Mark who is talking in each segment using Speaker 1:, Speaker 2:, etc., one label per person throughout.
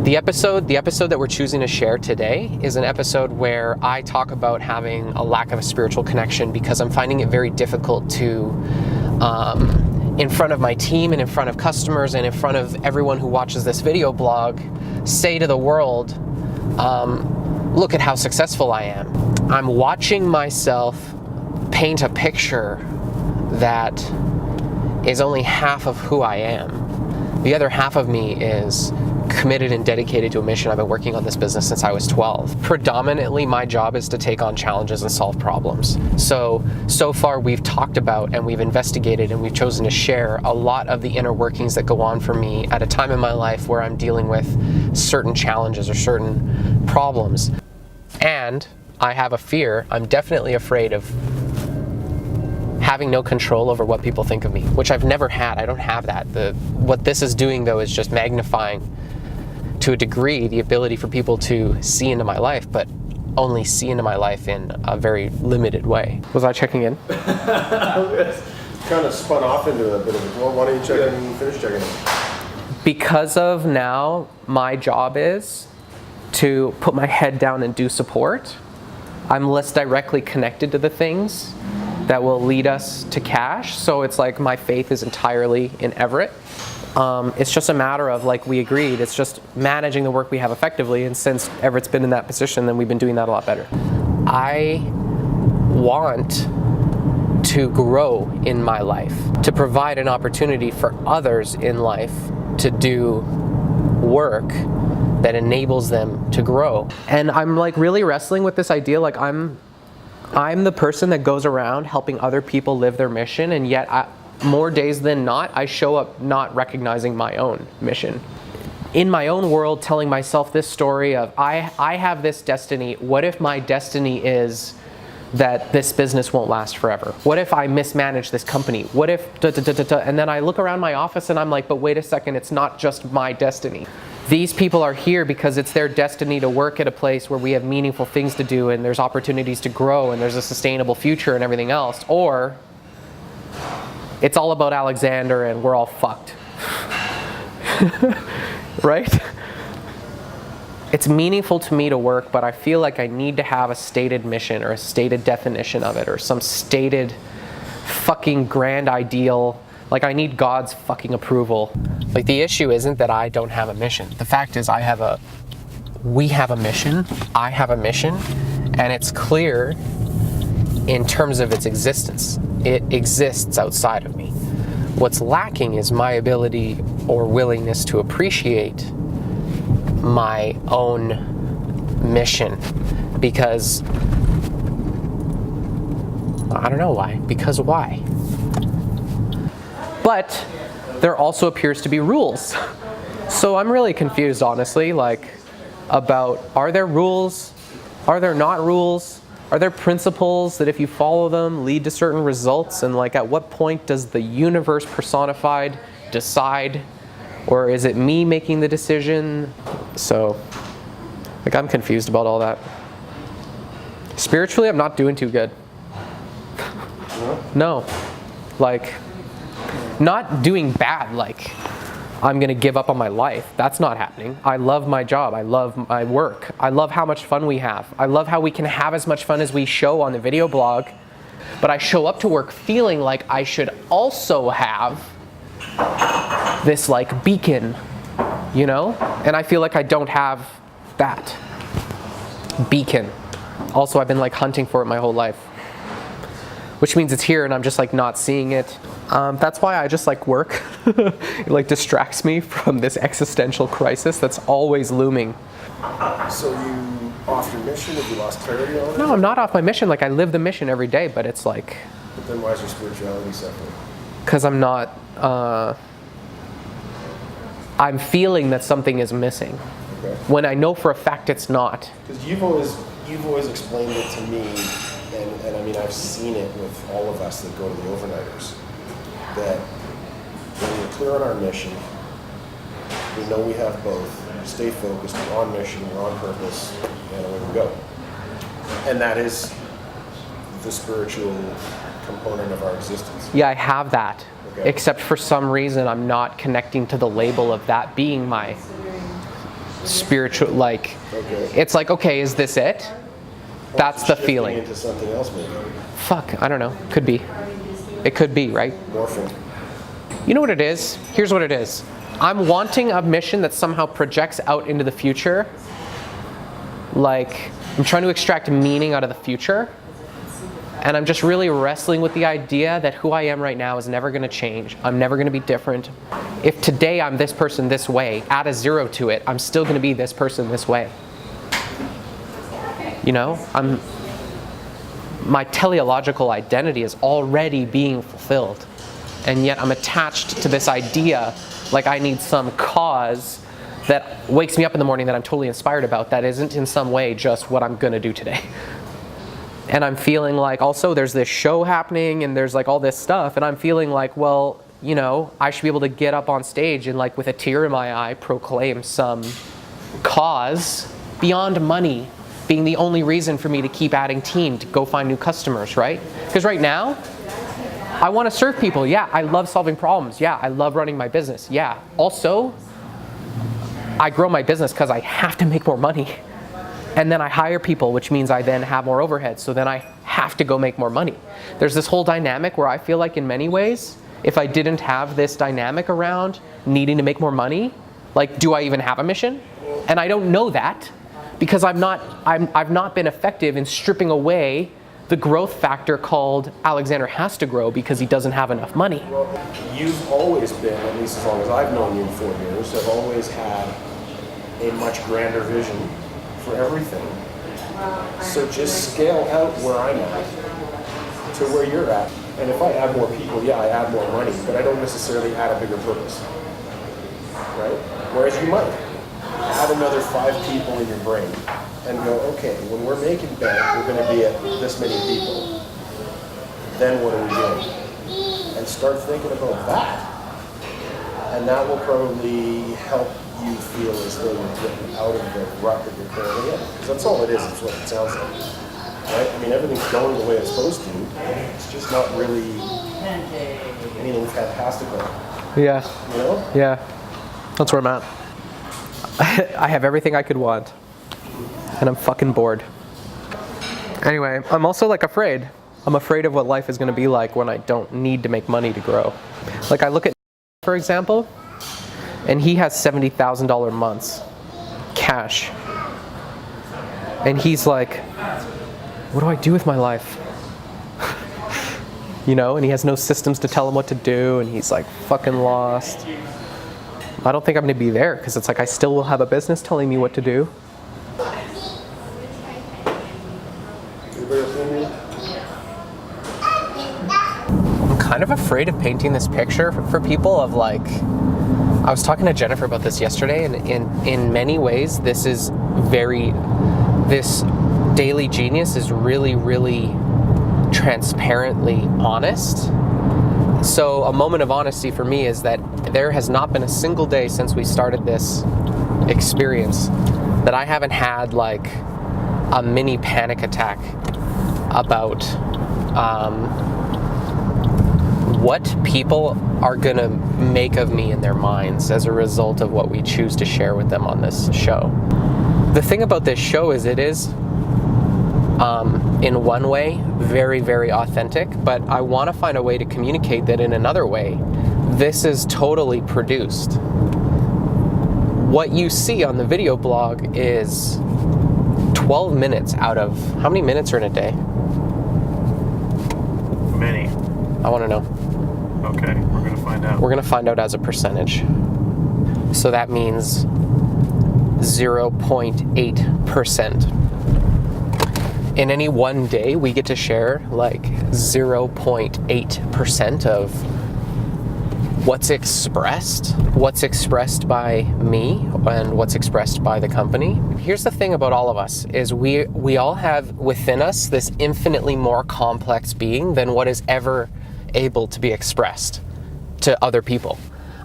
Speaker 1: The episode that we're choosing to share today is an episode where I talk about having a lack of a spiritual connection because I'm finding it very difficult to, in front of my team and in front of customers and in front of everyone who watches this video blog, say to the world, look at how successful I am. I'm watching myself paint a picture that is only half of who I am. The other half of me is committed and dedicated to a mission. I've been working on this business since I was 12. Predominantly, my job is to take on challenges and solve problems. So far we've talked about and we've investigated and we've chosen to share a lot of the inner workings that go on for me at a time in my life where I'm dealing with certain challenges or certain problems. And I have a fear, I'm definitely afraid of having no control over what people think of me, which I've never had. I don't have that. What this is doing, though, is just magnifying to a degree the ability for people to see into my life, but only see into my life in a very limited way. Was I checking in?
Speaker 2: Kind of spun off into a bit of a, well, why don't you check in and finish checking in?
Speaker 1: Because of now, my job is to put my head down and do support. I'm less directly connected to the things that will lead us to cash. So it's like my faith is entirely in Everett. It's just a matter of, like we agreed, it's just managing the work we have effectively. And since Everett's been in that position, then we've been doing that a lot better. I want to grow in my life, to provide an opportunity for others in life to do work that enables them to grow. And I'm like really wrestling with this idea, like I'm the person that goes around helping other people live their mission, and yet more days than not, I show up not recognizing my own mission. In my own world, telling myself this story of, I have this destiny. What if my destiny is that this business won't last forever? What if I mismanage this company? What if and then I look around my office and I'm like, but wait a second, it's not just my destiny. These people are here because it's their destiny to work at a place where we have meaningful things to do and there's opportunities to grow and there's a sustainable future and everything else. Or it's all about Alexander and we're all fucked. Right? It's meaningful to me to work, but I feel like I need to have a stated mission or a stated definition of it or some stated fucking grand ideal. Like, I need God's fucking approval. Like, the issue isn't that I don't have a mission. The fact is we have a mission, I have a mission, and it's clear in terms of its existence. It exists outside of me. What's lacking is my ability or willingness to appreciate my own mission, because I don't know why. Because why? But there also appears to be rules. So I'm really confused, honestly, like about, are there rules? Are there not rules? Are there principles that if you follow them lead to certain results? And like, at what point does the universe personified decide? Or is it me making the decision? So, like, I'm confused about all that. Spiritually, I'm not doing too good. No. Like, not doing bad, like I'm gonna give up on my life. That's not happening. I love my job. I love my work. I love how much fun we have. I love how we can have as much fun as we show on the video blog. But I show up to work feeling like I should also have this like beacon, you know? And I feel like I don't have that beacon. Also, I've been like hunting for it my whole life, which means it's here and I'm just like not seeing it. That's why I just like work. It like distracts me from this existential crisis that's always looming.
Speaker 2: So you off your mission? Have you lost clarity on it?
Speaker 1: No, I'm not off my mission. Like, I live the mission every day, but it's like...
Speaker 2: But then why is your spirituality separate?
Speaker 1: Because I'm not... I'm feeling that something is missing.
Speaker 2: Okay.
Speaker 1: When I know for a fact it's not.
Speaker 2: Because you've always explained it to me, and I mean, I've seen it with all of us that go to the overnighters, that when we're clear on our mission, we know we have both, stay focused, we're on mission, we're on purpose, and away we go. And that is the spiritual component of our existence.
Speaker 1: Yeah, I have that.
Speaker 2: Okay.
Speaker 1: Except for some reason I'm not connecting to the label of that being my spiritual, like,
Speaker 2: Okay.
Speaker 1: it's like, okay, is this it? That's the
Speaker 2: Shifting
Speaker 1: feeling.
Speaker 2: into something else maybe.
Speaker 1: Fuck, I don't know. Could be. It could be, right?
Speaker 2: Morphing.
Speaker 1: You know what it is? Here's what it is. I'm wanting a mission that somehow projects out into the future. Like, I'm trying to extract meaning out of the future. And I'm just really wrestling with the idea that who I am right now is never going to change. I'm never going to be different. If today I'm this person this way, add a 0 to it, I'm still going to be this person this way. You know, my teleological identity is already being fulfilled. And yet I'm attached to this idea like I need some cause that wakes me up in the morning that I'm totally inspired about that isn't in some way just what I'm going to do today. And I'm feeling like also there's this show happening and there's like all this stuff and I'm feeling like, well, you know, I should be able to get up on stage and like with a tear in my eye proclaim some cause beyond money being the only reason for me to keep adding team to go find new customers, right? Because right now, I want to serve people. Yeah, I love solving problems. Yeah, I love running my business. Yeah. Also, I grow my business because I have to make more money. And then I hire people, which means I then have more overhead. So then I have to go make more money. There's this whole dynamic where I feel like in many ways, if I didn't have this dynamic around needing to make more money, like, do I even have a mission? And I don't know that because I've not been effective in stripping away the growth factor called Alexander has to grow because he doesn't have enough money.
Speaker 2: Well, you've always been, at least as long as I've known you in 4 years, have always had a much grander vision for everything. So just scale out where I'm at to where you're at. And if I add more people, yeah, I add more money, but I don't necessarily add a bigger purpose, right? Whereas you might add another 5 people in your brain and go, okay, when we're making bank, we're going to be at this many people. Then what are we doing? And start thinking about that. And that will probably help you feel as though you're getting out of the rut that you're currently in. Because that's all it is what it sounds like. Right? I mean, everything's going the way it's supposed to. It's just not really anything fantastical.
Speaker 1: Yeah.
Speaker 2: You know?
Speaker 1: Yeah. That's where I'm at. I have everything I could want. And I'm fucking bored. Anyway, I'm also like afraid. I'm afraid of what life is going to be like when I don't need to make money to grow. Like I look at, for example, and he has $70,000 months, cash. And he's like, what do I do with my life? You know, and he has no systems to tell him what to do, and he's like fucking lost. I don't think I'm going to be there because it's like I still will have a business telling me what to do. I'm kind of afraid of painting this picture for people of like, I was talking to Jennifer about this yesterday, and in many ways this Daily Genius is really, really transparently honest. So a moment of honesty for me is that there has not been a single day since we started this experience that I haven't had like a mini panic attack about what people are gonna make of me in their minds as a result of what we choose to share with them on this show. The thing about this show is it is, in one way, very, very authentic, but I want to find a way to communicate that in another way. This is totally produced. What you see on the video blog is 12 minutes out of, how many minutes are in a day?
Speaker 3: Many.
Speaker 1: I want to know.
Speaker 3: Okay, we're going to find out.
Speaker 1: We're going to find out as a percentage. So that means 0.8%. In any one day, we get to share like 0.8% of what's expressed by me and what's expressed by the company. Here's the thing about all of us is we all have within us this infinitely more complex being than what is ever able to be expressed to other people.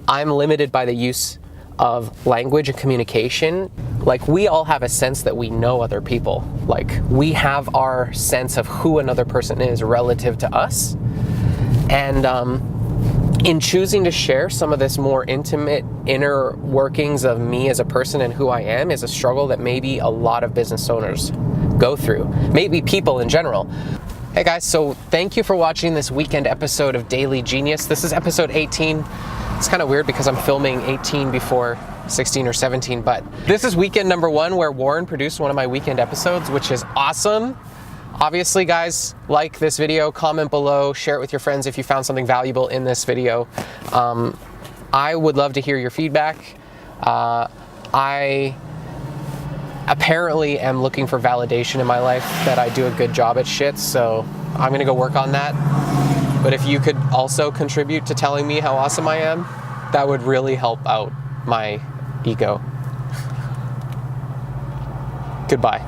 Speaker 1: I'm limited by the use of language and communication. Like we all have a sense that we know other people. Like we have our sense of who another person is relative to us. And in choosing to share some of this more intimate inner workings of me as a person and who I am is a struggle that maybe a lot of business owners go through, maybe people in general. Hey guys, so thank you for watching this weekend episode of Daily Genius. This is episode 18. It's kind of weird because I'm filming 18 before 16 or 17, but this is weekend number 1 where Warren produced one of my weekend episodes, which is awesome. Obviously, guys, like this video, comment below, share it with your friends if you found something valuable in this video. I would love to hear your feedback. I apparently am looking for validation in my life that I do a good job at shit, so I'm gonna go work on that. But if you could also contribute to telling me how awesome I am, that would really help out my ego. Goodbye.